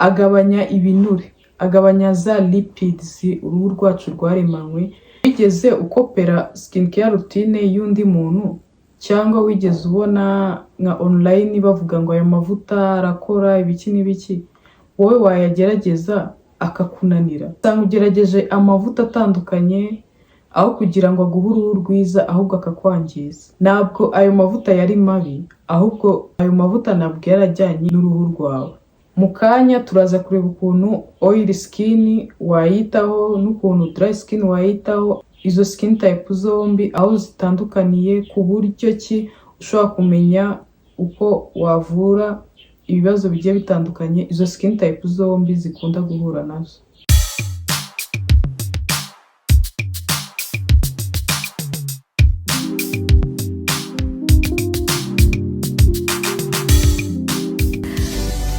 agabanya ibinure, agabanya za lipids uruhu rwacu rwaremanywe. Wigeze ukopera skincare routine y'undi muntu cyangwa wigeze ubona nka online bavuga ngo aya mavuta arakora ibiki n'ibiki, wowe wayagerageza akakunanira? Usanga ugerageje amavuta atandukanye aho kugira ngo aguhe uruhu rwiza ahubwo akakwangiza. Ntabwo ayo mavuta yari mabi, ahubwo ayo mavuta ntabwo yarajyanye n'uruhu rwawe. Mu kanya turaza kureba ukuntu oily skin wayitaho n'ukuntu dry skin wayitaho, izo skin type zombi aho zitandukaniye, ku buryo ki ushobora kumenya uko wavura ibibazo bigiye bitandukanye izo skin type zombi zikunda guhura nazo.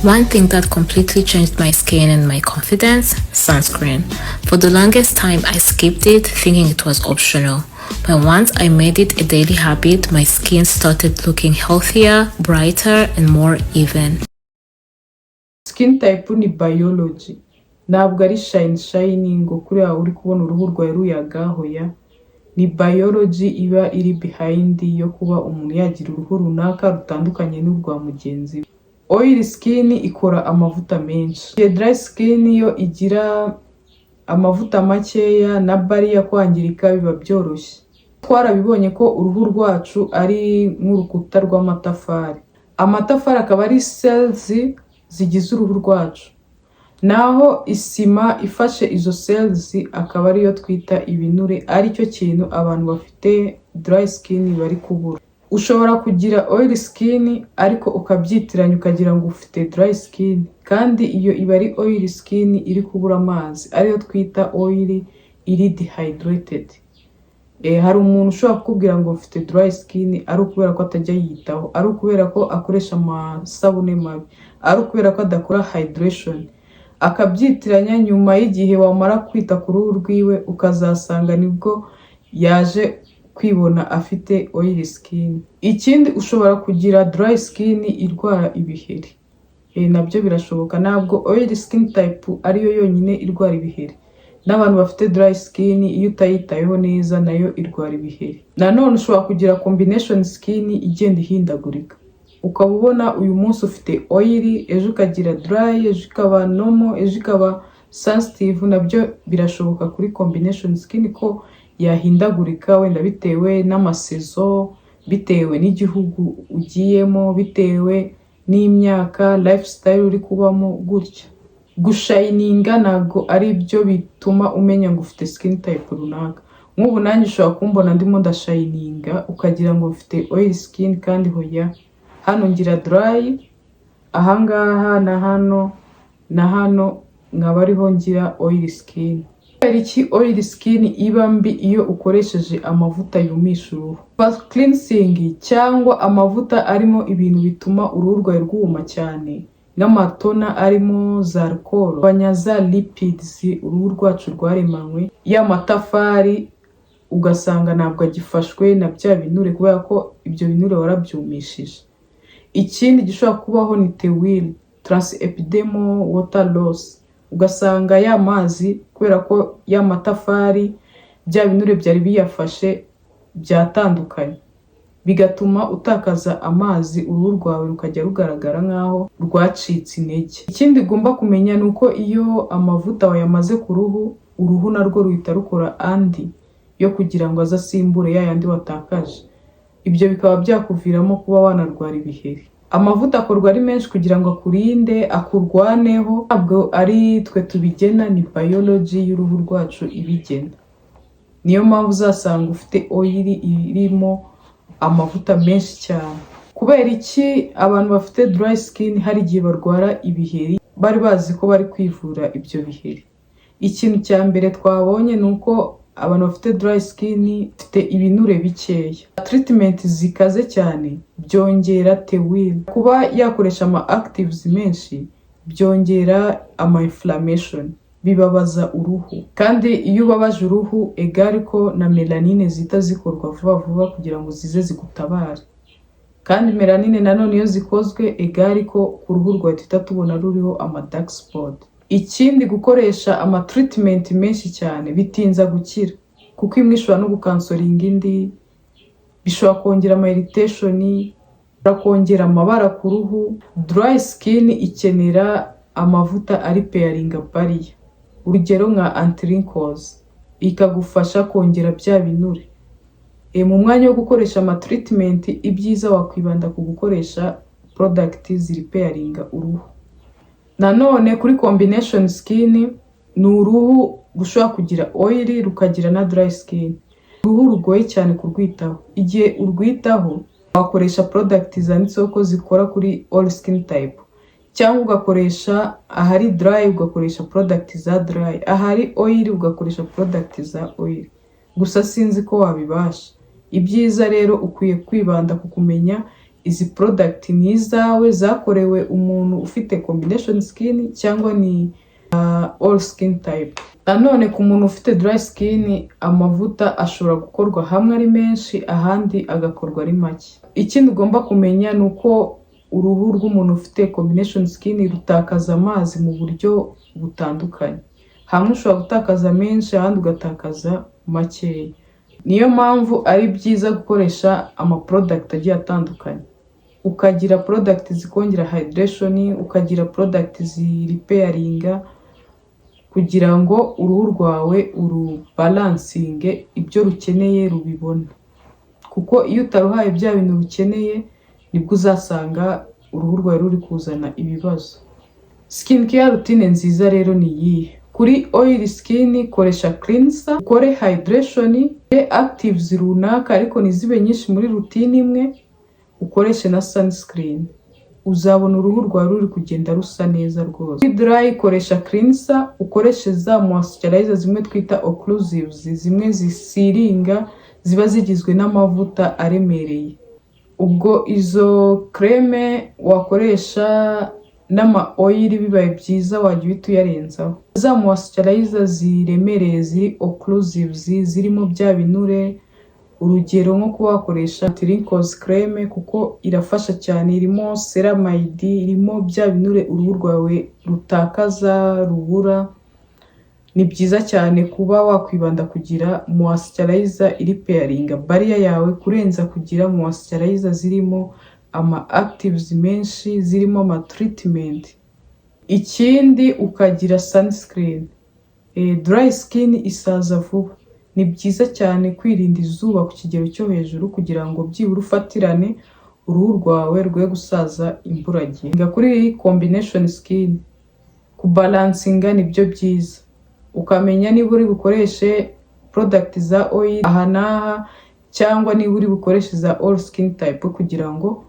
One thing that completely changed my skin and my confidence: sunscreen. For the longest time, I skipped it thinking it was optional. But once I made it a daily habit, my skin started looking healthier, brighter, and more even. Skin type ni biology. Ntabwo ari shining ngo kuri aho uri kubona uruhu rwawe ruyaga, hoya. Ni biology iba iri behind yo kuba umuntu yagira uruhu runaka rutandukanye n'urwa mugenzi we. Oily skin ikora amavuta menshi. Dry skin yo igira amavuta makeya na barrier kwangirika biba byoroshye. Twarabibonye ko uruhu rwacu ari nk'urukuta rw'amatafari. Amatafari akaba ari cells zigize uruhu rwacu. Naho isima ifashe izo cells akaba ariyo twita ibinure, aricyo kintu abantu bafite dry skin bari kubura. Ushobora kugira oily skin ariko ukabyitiranya ukagira ngo ufite dry skin, kandi iyo iba ari oily skin iri kubura amazi, ariyo twita oily iri dehydrated. Hari umuntu ushobora kukubwira ngo ufite dry skin ari ukubera ko atajya yitaho, ari ukubera ko akoresha amasabune mabi, ari ukubera ko adakora hydration, akabyitiranya. Nyuma y'igihe wamara kwita ku ruhu rwiwe ukazasanga nibwo yaje kwibona afite oily skin. Ikindi, ushobora kugira dry skin irwara ibiheri. Nabyo birashoboka. Ntabwo oily skin type ariyo yonyine irwara ibiheri. N'abantu bafite dry skin iyo utayitayeho neza nayo irwara ibiheri. Nanone ushobora kugira combination skin igenda ihindagurika. Ukaba ubona uyu munsi ufite oily, ejo ukagira dry, ejo ukaba normal, ejo ukaba sensitive. Nabyo birashoboka kuri combination skin ko yahindagurika, wenda bitewe n'amasezo, bitewe n'igihugu ugiyemo, bitewe n'imyaka, lifestyle uri kubamo gutya. Gushininga ntabwo ari byo bituma umenya ngo ufite skin type runaka. Nk'ubu nanjye ushobora kumbona ndimo ndashininga ukagira ngo ufite oily skin, kandi hoya. Hano ngira dry, ahangaha na hano na hano nkaba ariho ngira oily skin. Iki oily skin iba mbi iyo ukoresheje amavuta yumisha uruhu, cleansing cyangwa amavuta arimo ibintu bituma uruhu rwawe rwuma cyane, n'amatona arimo za alcohol, banyaza lipids uruhu rwacu rwaremanywe. Ya matafari ugasanga ntabwo agifashwe na bya binure kubera ko ibyo binure warabyumishije. Ikindi gishobora kubaho ni TEWIL, transepidermal water loss. Ugasanga ya mazi kubera ko ya matafari bya binure byari biyafashe byatandukanye, bigatuma utakaza amazi, uruhu rwawe rukajya rugaragara nkaho rwacitse intege. Ikindi ugomba kumenya ni uko iyo amavuta wayamaze ku ruhu, uruhu narwo ruhita rukora andi yo kugira ngo azasimbure ya yandi watakaje. Ibyo bikaba byakuviramo kuba wanarwara ibiheri. Amavuta akorwa ari menshi kugira ngo akurinde, akurwaneho. Ntabwo ari twe tubigena, ni biology y'uruhu rwacu ibigena. Niyo mpamvu uzasanga ufite oil irimo amavuta menshi cyane. Kubera iki abantu bafite dry skin hari igihe barwara ibiheri bari bazi ko bari kwivura ibyo biheri? Ikintu cya mbere twabonye ni uko abantu bafite dry skin bafite ibinure bikeya. Treatment zikaze cyane byongera TEWIL. Kuba yakoresha ama actives menshi byongera ama inflammation, bibabaza uruhu. Kandi iyo ubabaje uruhu egal ko na melanine zita zikorwa vuba vuba kugira ngo zize zigutabare. kandi melanine nanone iyo zikozwe egari ko ku ruhu rwawe tuhita tubona ruriho ama dark spot. Ikindi, gukoresha ama treatment menshi cyane bitinza gukira, kuko imwe ishobora no gukansoringa indi, bishobora kongera ama irritation, kongera amabara ku ruhu. Dry skin ikenera amavuta ari pairing barrier, urugero nka anti-wrinkles, ikagufasha kongera bya binure. Mu mwanya wo gukoresha ama treatment, ibyiza wakwibanda ku gukoresha product ziri pairing uruhu. Nanone kuri combination skin, ni uruhu gushobora kugira oily rukagira na dry skin. Uruhu rugoye cyane kurwitaho. Igihe urwitaho wakoresha product zanditseho ko zikora kuri all skin type, cyangwa ugakoresha ahari dry ugakoresha product za dry, ahari oil ugakoresha product za oil. Gusa sinzi ko wabibasha. Ibyiza rero ukwiye kwibanda ku kumenya izi product ni izawe zakorewe umuntu ufite combination skin cyangwa ni all skin type. Nanone ku muntu ufite dry skin, amavuta ashobora gukorwa hamwe ari menshi, ahandi agakorwa ari make. Ikindi ugomba kumenya ni uko uruhu rw'umuntu ufite combination skin rutakaza amazi mu buryo butandukanye. Hamwe ushobora gutakaza menshi, ahandi ugatakaza makeya. Niyo mpamvu ari byiza gukoresha ama product agiye atandukanye. Ukagira product zikongera hydration, ukagira product ziripairinga, kugira ngo uruhu rwawe urubalansinge, ibyo rukeneye rubibona. Kuko iyo utaruhaye bya bintu rukeneye, nibwo uzasanga uruhu rwawe ruri kuzana ibibazo. Skin care routine nziza rero ni iyihe? Kuri oil skin, koresha cleanser, ukore hydration, actives runaka ariko nizibe nyinshi muri routine imwe, ukoreshe na sunscreen. Uzabona uruhu rwawe ruri kugenda rusa neza rwose. Kuri dry, koresha cleanser, ukoreshe za moisturizer zimwe twita occlusives, zimwe zisiringa, ziba zigizwe n'amavuta aremereye. Ubwo izo creme wakoresha n'ama oil bibaye byiza wajya uhita uyarenzaho. Za moisturizer ziremereye ziri occlusives zirimo bya binure, urugero nko kuba wakoresha anti-wrinkles creme kuko irafasha cyane, irimo ceramide, irimo bya binure uruhu rwawe rutakaza rubura. Ni byiza cyane kuba wakwibanda kugira moisturizer iri pairing barrier yawe, kurenza kugira moisturizer zirimo ama actives menshi, zirimo ama treatment. Ikindi, ukagira sunscreen. Dry skin isaza vuba. Ni byiza cyane kwirinda izuba ku kigero cyo hejuru kugira ngo byibura ufatirane uruhu rwawe rwe gusaza imburagihe. Kuri combination skin, kubalansinga nibyo byiza. Ukamenya niba uri bukoreshe product za oil aha n'aha, cyangwa niba uri bukoreshe za all skin type, kugira ngo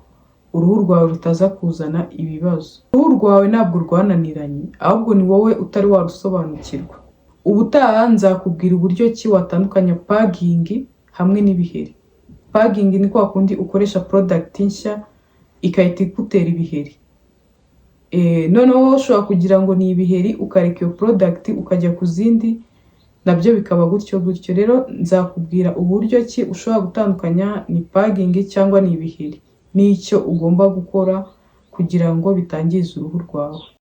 uruhu rwawe rutaza kuzana ibibazo. Uruhu rwawe ntabwo rwananiranye, ahubwo ni wowe utari warusobanukirwa. Ubutaha nzakubwira uburyo ki watandukanya pagging hamwe n'ibiheri. Pagging ni kwa kundi ukoresha product nshya ikahita igutera ibiheri. Noneho ushobora kugira ngo ni ibiheri ukareka iyo product ukajya ku zindi, nabyo bikaba gutyo gutyo. Rero nzakubwira uburyo ki ushobora gutandukanya ni pagging cyangwa ni ibiheri, n'icyo ugomba gukora kugira ngo bitangiza uruhu rwawe.